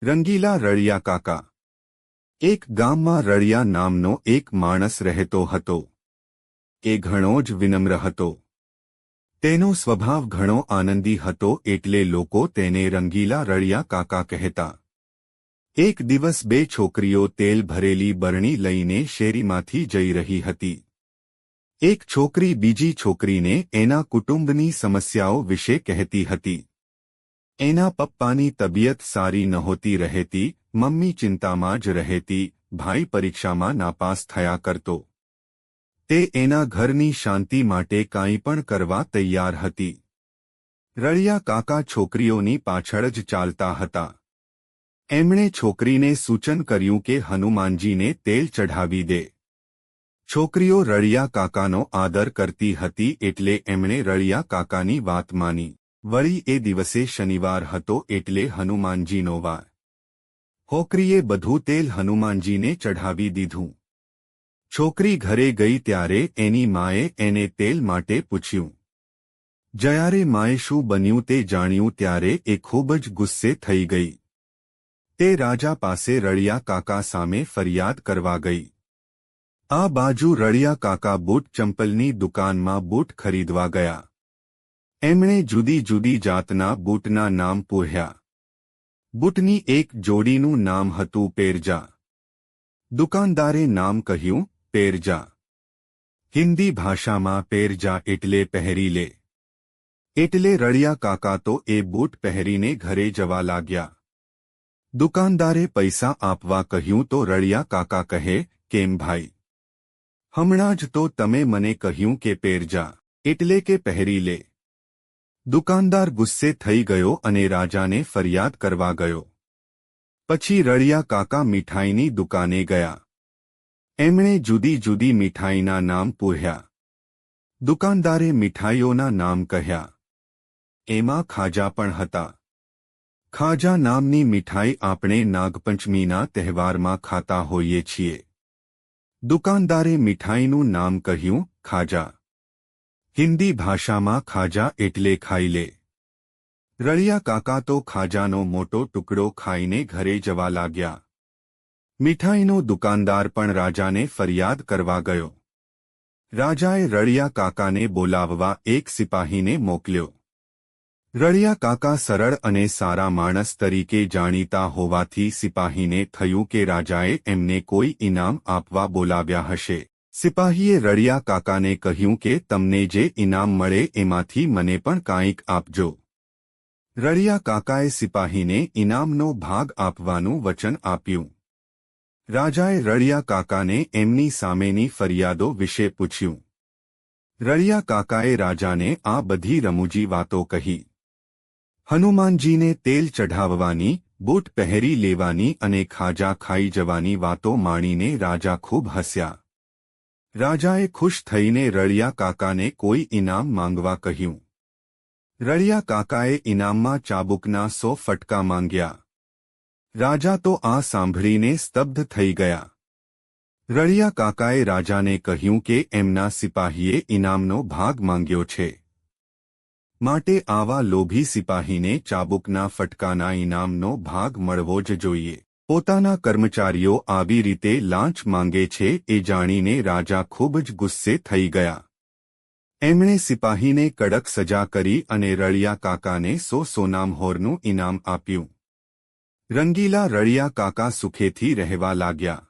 રંગીલા રળિયા કાકા। એક ગામમાં રળિયા નામનો એક માણસ રહેતો હતો। એ ઘણો જ વિનમ્ર હતો। તેનો સ્વભાવ ઘણો આનંદી હતો એટલે લોકો તેને રંગીલા રળિયા કાકા કહેતા। એક દિવસ બે છોકરીઓ તેલ ભરેલી બરણી લઈને શેરીમાંથી જઈ રહી હતી। એક છોકરી બીજી છોકરીને એના કુટુંબની સમસ્યાઓ વિશે કહેતી હતી। એના પપ્પાની તબિયત સારી નહોતી રહેતી, મમ્મી ચિંતામાં જ રહેતી, ભાઈ પરીક્ષામાં નાપાસ થયા કરતો। તે એના ઘરની શાંતિ માટે કાંઈ પણ કરવા તૈયાર હતી। રળિયા કાકા છોકરીઓની પાછળ જ ચાલતા હતા। એમણે છોકરીને સૂચન કર્યું કે હનુમાનજીને તેલ ચઢાવી દે। છોકરીઓ રળિયા કાકાનો આદર કરતી હતી એટલે એમણે રળિયા કાકાની વાત માની। વળી એ દિવસે શનિવાર હતો એટલે હનુમાનજીનો વાર। છોકરીએ બધું તેલ હનુમાનજીને ચઢાવી દીધું। છોકરી ઘરે ગઈ ત્યારે એની માએ એને તેલ માટે પૂછ્યું। જ્યારે માએ શું બન્યું તે જાણ્યું ત્યારે એ ખૂબ જ ગુસ્સે થઈ ગઈ। તે રાજા પાસે રળિયા કાકા સામે ફરિયાદ કરવા ગઈ। આ બાજુ રળિયા કાકા બૂટ ચંપલની દુકાનમાં બૂટ ખરીદવા ગયા। એમણે જુદી જુદી જાતના બૂટના નામ પૂછ્યા। બૂટની એક જોડીનું નામ હતું પેરજા। દુકાનદારે નામ કહ્યું પેરજા। હિન્દી ભાષામાં પેરજા એટલે પહેરી લે। એટલે રળિયા કાકા તો એ બૂટ પહેરીને ઘરે જવા લાગ્યા। દુકાનદારે પૈસા આપવા કહ્યું તો રળિયા કાકા કહે, કેમ ભાઈ? હમણાં જ તો તમે મને કહ્યું કે પેરજા એટલે કે પહેરી લે। દુકાનદાર ગુસ્સે થઈ ગયો અને રાજાને ફરિયાદ કરવા ગયો। પછી રળિયા કાકા મીઠાઈની દુકાને ગયા। એમણે જુદી જુદી મીઠાઈના નામ પૂછ્યા। દુકાનદારે મીઠાઈઓના નામ કહ્યા। એમાં ખાજા પણ હતા। ખાજા નામની મીઠાઈ આપણે નાગપંચમીના તહેવારમાં ખાતા હોઈએ છીએ। દુકાનદારે મીઠાઈનું નામ કહ્યું ખાજા। હિન્દી ભાષામાં ખાજા એટલે ખાઈ લે। રળિયા કાકા તો ખાજાનો મોટો ટુકડો ખાઈને ઘરે જવા લાગ્યા। મીઠાઈનો દુકાનદાર પણ રાજાને ફરિયાદ કરવા ગયો। રાજાએ રળિયા કાકાને બોલાવવા એક સિપાહીને મોકલ્યો। રળિયા કાકા સરળ અને સારા માણસ તરીકે જાણીતા હોવાથી સિપાહીને થયું કે રાજાએ એમને કોઈ ઇનામ આપવા બોલાવ્યા હશે। સિપાહીએ રળિયા કાકાને કહ્યું કે તમને જે ઇનામ મળે એમાંથી મને પણ કાંઈક આપજો। રળિયા કાકાએ સિપાહીને ઇનામનો ભાગ આપવાનું વચન આપ્યું। રાજાએ રળિયા કાકાને એમની સામેની ફરિયાદો વિશે પૂછ્યું। રળિયા કાકાએ રાજાને આ બધી રમૂજી વાતો કહી। હનુમાનજીને તેલ ચઢાવવાની, બૂટ પહેરી લેવાની અને ખાજા ખાઈ જવાની વાતો માણીને રાજા ખૂબ હસ્યા। રાજાએ ખુશ થઈને રળિયા કાકાને કોઈ ઇનામ માંગવા કહ્યું। રળિયા કાકાએ ઇનામમાં ચાબુકના 100 ફટકા માંગ્યા। રાજા તો આ સાંભળીને સ્તબ્ધ થઈ ગયા। રળિયા કાકાએ રાજાને કહ્યું કે એમના સિપાહીએ ઇનામનો ભાગ માંગ્યો છે, માટે આવા લોભી સિપાહીને ચાબુકના ફટકાના ઇનામનો ભાગ મળવો જ જોઈએ। પોતાના કર્મચારીઓ આવી રીતે લાંચ માંગે છે એ જાણીને રાજા ખૂબ જ ગુસ્સે થઈ ગયા। એમણે સિપાહીને કડક સજા કરી અને રળિયા કાકાને 100 સોનામહોરનું ઇનામ આપ્યું। રંગીલા રળિયા કાકા સુખેથી રહેવા લાગ્યા।